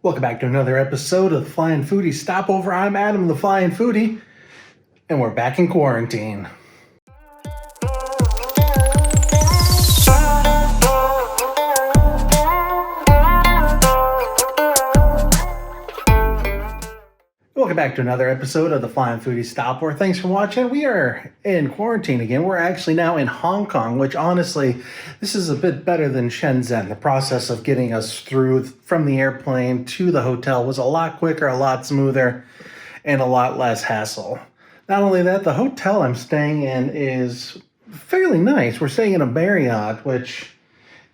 Welcome back to another episode of the Flying Foodie Stopover. I'm Adam, the Flying Foodie, and we're back in quarantine. Welcome back to another episode of the Flying Foodie Stopover. Thanks for watching. We are in quarantine again. We're actually now in Hong Kong, which honestly, this is a bit better than Shenzhen. The process of getting us through from the airplane to the hotel was a lot quicker, a lot smoother, and a lot less hassle. Not only that, the hotel I'm staying in is fairly nice. We're staying in a Marriott, which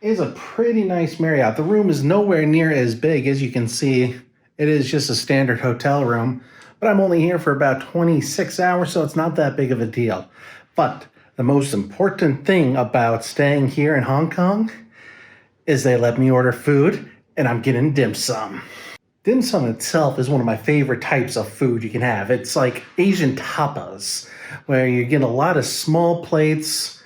is a pretty nice Marriott. The room is nowhere near as big as you can see. It is just a standard hotel room, but I'm only here for about 26 hours, so it's not that big of a deal. But the most important thing about staying here in Hong Kong is they let me order food, and I'm getting dim sum. Dim sum itself is one of my favorite types of food you can have. It's like Asian tapas, where you get a lot of small plates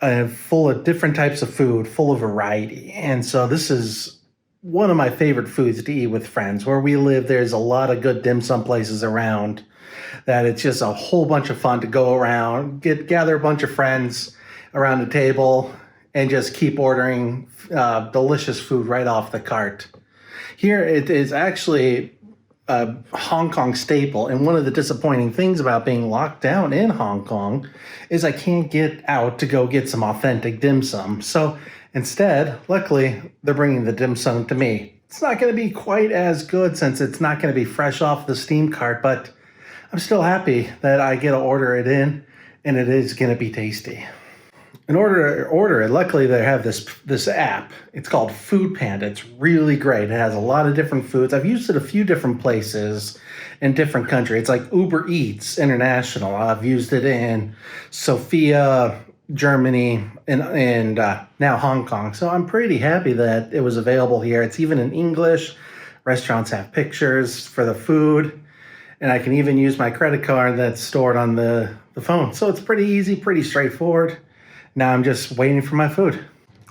full of different types of food, full of variety. And so this is one of my favorite foods to eat with friends. Where we live, there's a lot of good dim sum places around that it's just a whole bunch of fun to go around, gather a bunch of friends around the table and just keep ordering delicious food right off the cart. Here it is actually a Hong Kong staple, and one of the disappointing things about being locked down in Hong Kong is I can't get out to go get some authentic dim sum. So instead, luckily, they're bringing the dim sum to me. It's not going to be quite as good since it's not going to be fresh off the steam cart, but I'm still happy that I get to order it in, and it is going to be tasty. In order to order it, luckily they have this app. It's called Food Panda. It's really great. It has a lot of different foods. I've used it a few different places in different countries. It's like Uber Eats International. I've used it in Sofia, Germany, and now Hong Kong. So I'm pretty happy that it was available here. It's even in English. Restaurants have pictures for the food, and I can even use my credit card that's stored on the phone. So it's pretty easy, pretty straightforward. Now I'm just waiting for my food.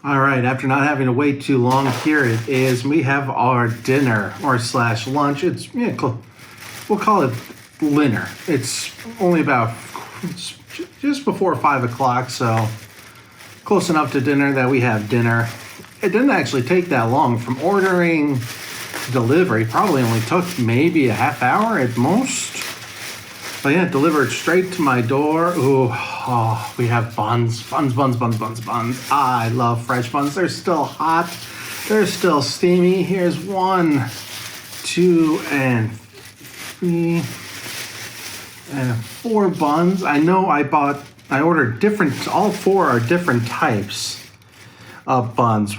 All right, after not having to wait too long, here it is. We have our dinner or slash lunch. It's, we'll call it dinner. It's only about just before 5 o'clock, so close enough to dinner that we have dinner. It didn't actually take that long from ordering to delivery. Probably only took maybe a half hour at most. But yeah, delivered straight to my door. Ooh, we have buns. I love fresh buns. They're still hot. They're still steamy. Here's 1, 2, and 3. And 4 buns. I know I ordered all 4 are different types of buns.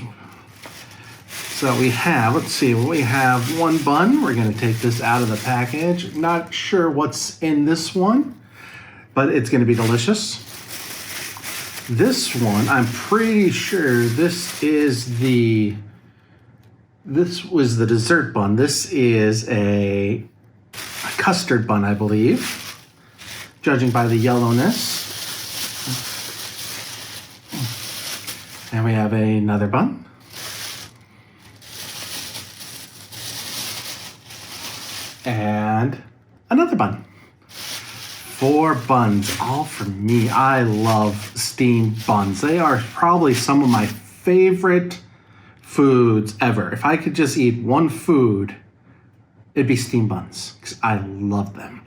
So we have, we have 1 bun. We're going to take this out of the package. Not sure what's in this one, but it's going to be delicious. This one, I'm pretty sure this was the dessert bun. This is a custard bun, I believe, judging by the yellowness. And we have another bun. And another bun. 4 buns, all for me. I love steamed buns. They are probably some of my favorite foods ever. If I could just eat one food, it'd be steamed buns, because I love them.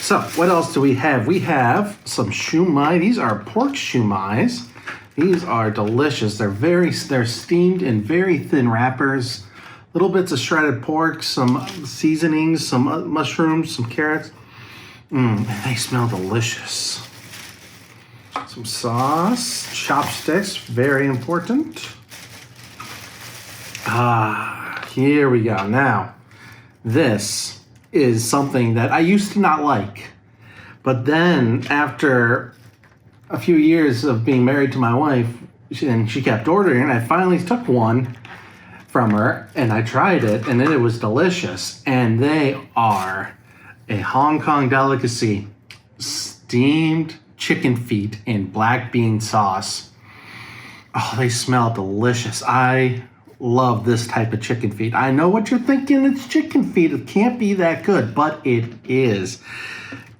So what else do we have? We have some shumai. These are pork shumais. These are delicious. They're steamed in very thin wrappers. Little bits of shredded pork, some seasonings, some mushrooms, some carrots. They smell delicious. Some sauce, chopsticks, very important. Here we go. Now, this is something that I used to not like. But then after a few years of being married to my wife, and she kept ordering, and I finally took one from her, and I tried it, and it was delicious. And they are a Hong Kong delicacy, steamed chicken feet in black bean sauce. Oh, they smell delicious. I love this type of chicken feet. I know what you're thinking, it's chicken feet. It can't be that good, but it is.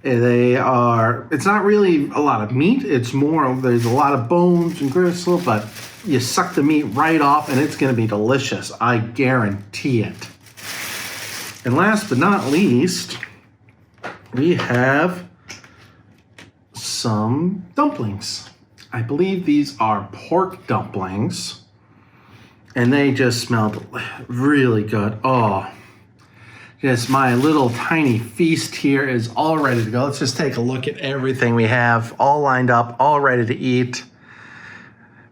It's not really a lot of meat. It's more, there's a lot of bones and gristle, but you suck the meat right off and it's gonna be delicious. I guarantee it. And last but not least, we have some dumplings. I believe these are pork dumplings. And they just smelled really good. Oh, just my little tiny feast here is all ready to go. Let's just take a look at everything we have all lined up, all ready to eat.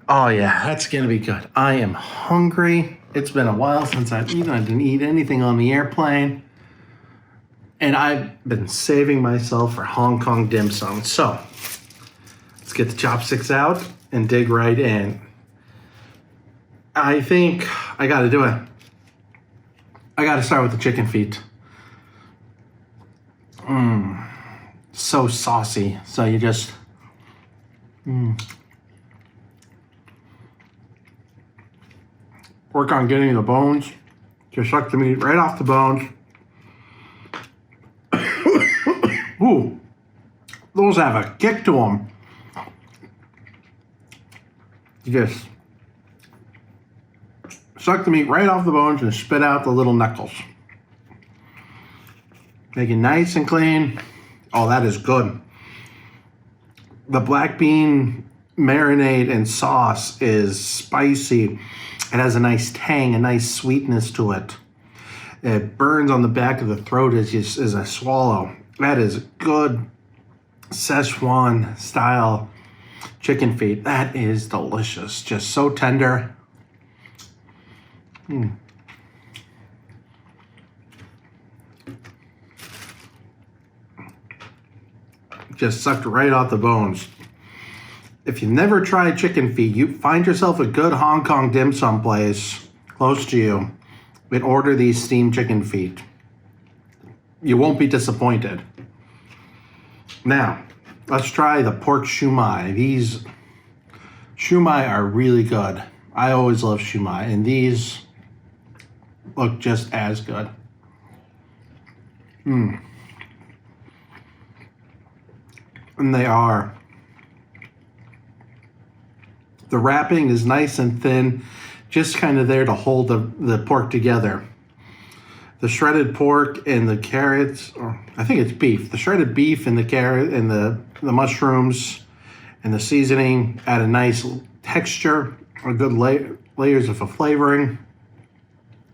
Oh yeah, that's gonna be good. I am hungry. It's been a while since I've eaten. I didn't eat anything on the airplane. And I've been saving myself for Hong Kong dim sum. So let's get the chopsticks out and dig right in. I think I gotta do it. I gotta start with the chicken feet. So saucy. So you just, work on getting the bones. Just suck the meat right off the bones. Ooh, those have a kick to them. You just suck the meat right off the bones and spit out the little knuckles. Make it nice and clean. Oh, that is good. The black bean marinade and sauce is spicy. It has a nice tang, a nice sweetness to it. It burns on the back of the throat as I swallow. That is good Szechuan style chicken feet. That is delicious. Just so tender. Just sucked right off the bones. If you've never tried chicken feet, you find yourself a good Hong Kong dim sum place close to you and order these steamed chicken feet. You won't be disappointed. Now, let's try the pork shumai. These shumai are really good. I always love shumai, and these look just as good. And they are. The wrapping is nice and thin, just kind of there to hold the pork together. The shredded pork and the carrots, or I think it's beef. The shredded beef and the carrot and the mushrooms and the seasoning add a nice texture, or good layers of a flavoring.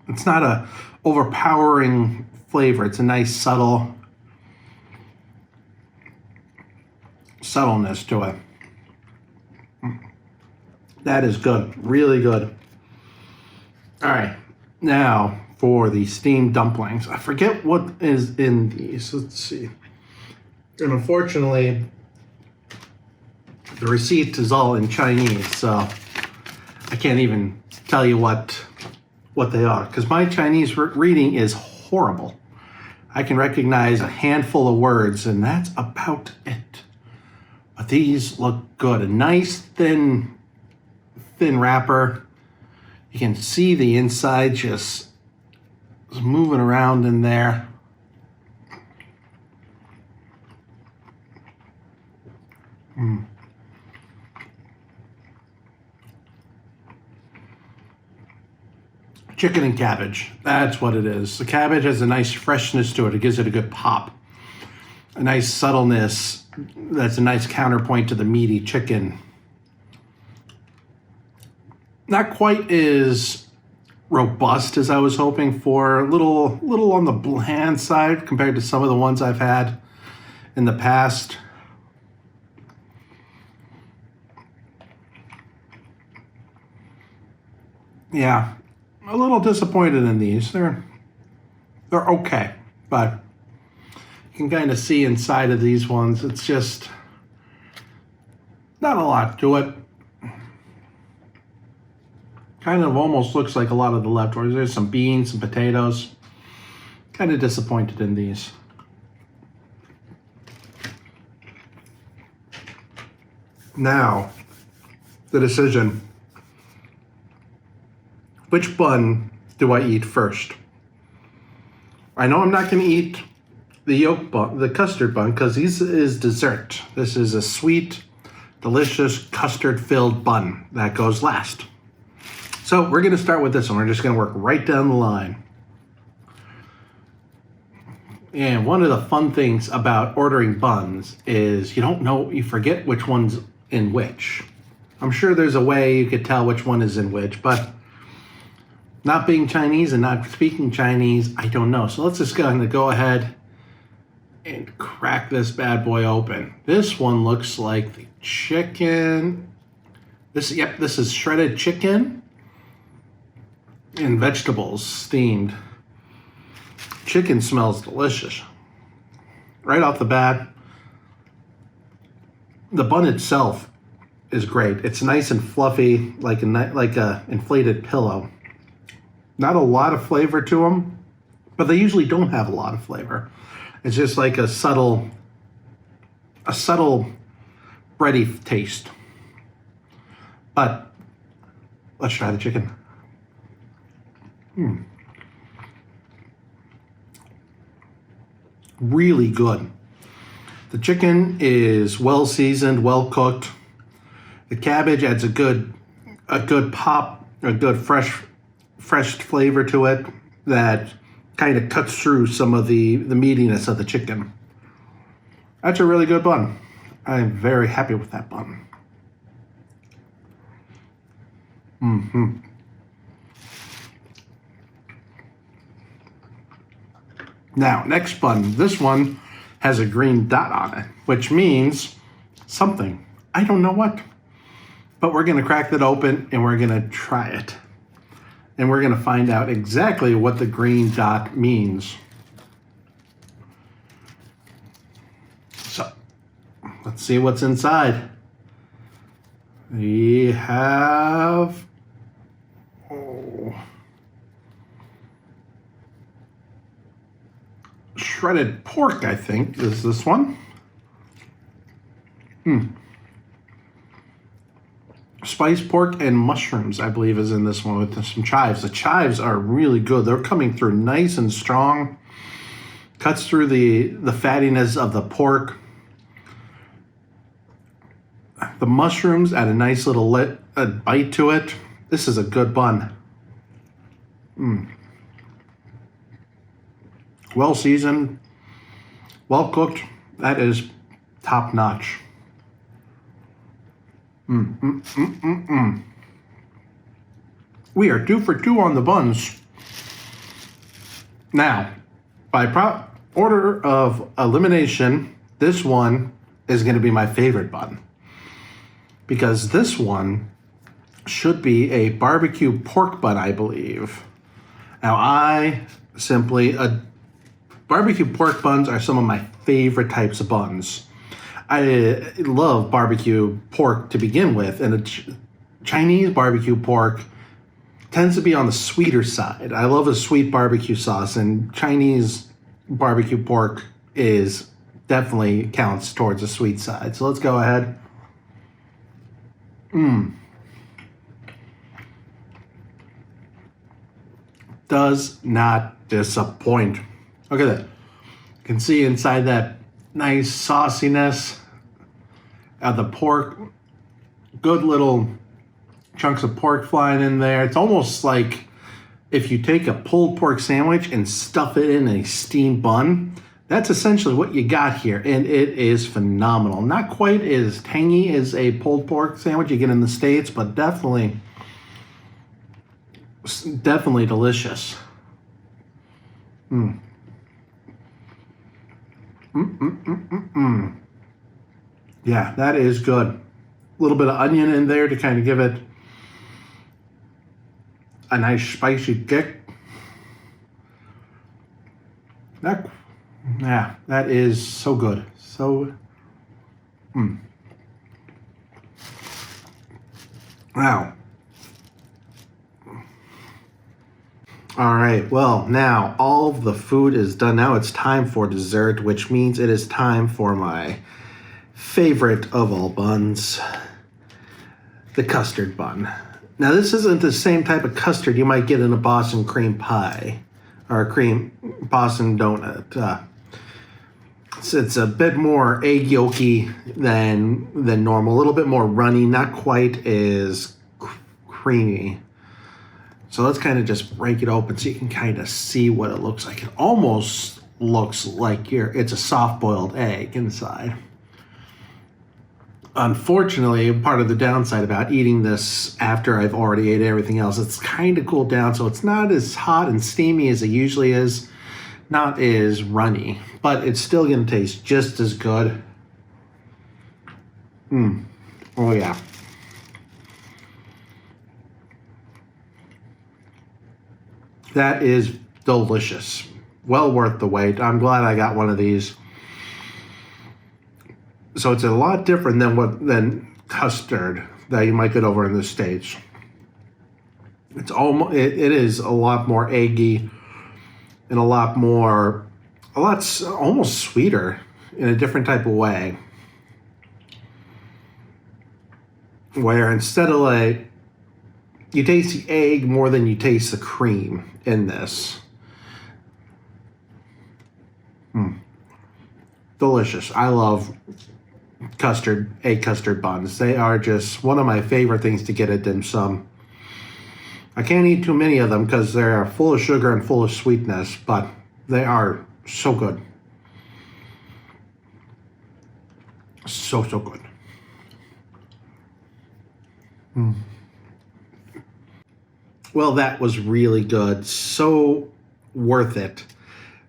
It's not a overpowering flavor. It's a nice subtleness to it. That is good, really good. All right, now for the steamed dumplings. I forget what is in these. Let's see. And unfortunately, the receipt is all in Chinese, so I can't even tell you what they are, because my Chinese reading is horrible. I can recognize a handful of words, and that's about it. But these look good. A nice thin wrapper. You can see the inside just moving around in there. Chicken and cabbage. That's what it is. The cabbage has a nice freshness to it. It gives it a good pop. A nice subtleness. That's a nice counterpoint to the meaty chicken. Not quite as robust as I was hoping for. A little on the bland side compared to some of the ones I've had in the past. Yeah, a little disappointed in these. They're okay, but you can kind of see inside of these ones. It's just not a lot to it. Kind of almost looks like a lot of the leftovers. There's some beans, some potatoes. Kind of disappointed in these. Now, the decision. Which bun do I eat first? I know I'm not going to eat the yolk bun, the custard bun, because this is dessert. This is a sweet, delicious custard-filled bun that goes last. So we're going to start with this one. We're just going to work right down the line. And one of the fun things about ordering buns is you forget which one's in which. I'm sure there's a way you could tell which one is in which, but not being Chinese and not speaking Chinese, I don't know. So let's just go ahead and crack this bad boy open. This one looks like the chicken. This is shredded chicken and vegetables steamed. Chicken smells delicious. Right off the bat, the bun itself is great. It's nice and fluffy, like a inflated pillow. Not a lot of flavor to them, but they usually don't have a lot of flavor. It's just like a subtle bready taste. But let's try the chicken. Really good. The chicken is well seasoned, well cooked. The cabbage adds a good pop, a good fresh flavor to it that kind of cuts through some of the meatiness of the chicken. That's a really good bun. I'm very happy with that bun. Now, next bun. This one has a green dot on it, which means something. I don't know what. But we're going to crack that open and we're going to try it. And we're going to find out exactly what the green dot means. So, let's see what's inside. We have... shredded pork, I think, is this one. Spiced pork and mushrooms, I believe, is in this one with some chives. The chives are really good. They're coming through nice and strong. Cuts through the fattiness of the pork. The mushrooms add a nice little bite to it. This is a good bun. Well seasoned, well cooked. That is top notch. We are 2 for 2 on the buns. Now, by order of elimination, this one is going to be my favorite bun. Because this one should be a barbecue pork bun, I believe. Now, barbecue pork buns are some of my favorite types of buns. I love barbecue pork to begin with, and the Chinese barbecue pork tends to be on the sweeter side. I love a sweet barbecue sauce, and Chinese barbecue pork definitely counts towards the sweet side. So let's go ahead. Does not disappoint. Look at that. You can see inside that nice sauciness of the pork. Good little chunks of pork flying in there. It's almost like if you take a pulled pork sandwich and stuff it in a steamed bun. That's essentially what you got here, and it is phenomenal. Not quite as tangy as a pulled pork sandwich you get in the States, but definitely delicious. Yeah, that is good. A little bit of onion in there to kind of give it a nice spicy kick. That is so good. Wow. All right, well, now all the food is done. Now it's time for dessert, which means it is time for my favorite of all buns, the custard bun. Now, this isn't the same type of custard you might get in a Boston cream pie or a Boston donut. It's a bit more egg yolky than normal, a little bit more runny, not quite as creamy. So let's kind of just break it open so you can kind of see what it looks like. It almost looks like it's a soft-boiled egg inside. Unfortunately, part of the downside about eating this after I've already ate everything else, it's kind of cooled down, so it's not as hot and steamy as it usually is, not as runny, but it's still going to taste just as good. Oh yeah. That is delicious. Well worth the wait. I'm glad I got one of these. So it's a lot different than custard that you might get over in the States. It's almost it is a lot more eggy and almost sweeter in a different type of way. Where instead of like you taste the egg more than you taste the cream in this. Delicious. I love egg custard buns. They are just one of my favorite things to get at dim sum. I can't eat too many of them because they're full of sugar and full of sweetness, but they are so good. So good. Well, that was really good. So worth it.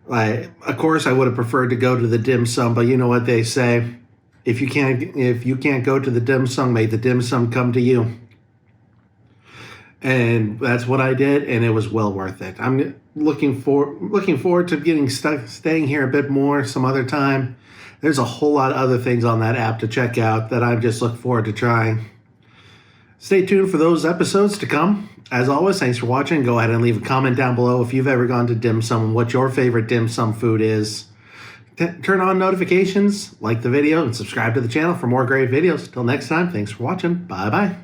Of course, I would have preferred to go to the dim sum, but you know what they say: if you can't go to the dim sum, may the dim sum come to you. And that's what I did, and it was well worth it. I'm looking forward to staying here a bit more some other time. There's a whole lot of other things on that app to check out that I just look forward to trying. Stay tuned for those episodes to come. As always, thanks for watching. Go ahead and leave a comment down below if you've ever gone to dim sum and what your favorite dim sum food is. Turn on notifications, like the video, and subscribe to the channel for more great videos. Till next time, thanks for watching. Bye-bye.